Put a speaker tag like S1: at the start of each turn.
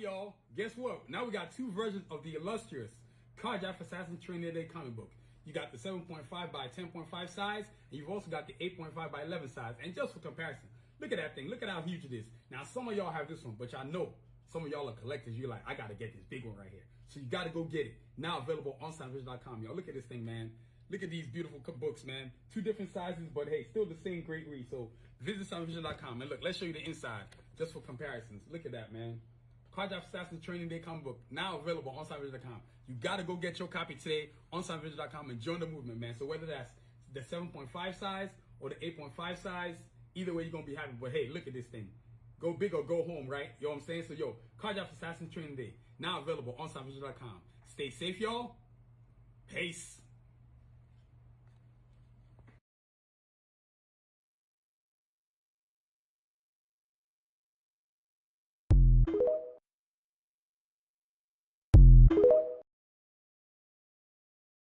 S1: y'all, guess what? Now we got two versions of the illustrious Carjack Assassin Training Day comic book. You got the 7.5 by 10.5 size, and you've also got the 8.5 by 11 size. And just for comparison, look at that thing. Look at how huge it is. Now, some of y'all have this one, but y'all know some of y'all are collectors. You're like, I got to get this big one right here. So you got to go get it. Now available on SignVision.com. Y'all, look at this thing, man. Look at these beautiful books, man. Two different sizes, but hey, still the same great read. So visit SignVision.com. And look, let's show you the inside just for comparisons. Look at that, man. Carjack Assassin Training Day comic book, now available on SignVision.com. You got to go get your copy today on SignVision.com and join the movement, man. So whether that's the 7.5 size or the 8.5 size, either way, you're going to be happy. But hey, look at this thing. Go big or go home, right? You know what I'm saying? So, yo, Carjack Assassin Training Day, now available on SignVision.com. Stay safe, y'all. Peace.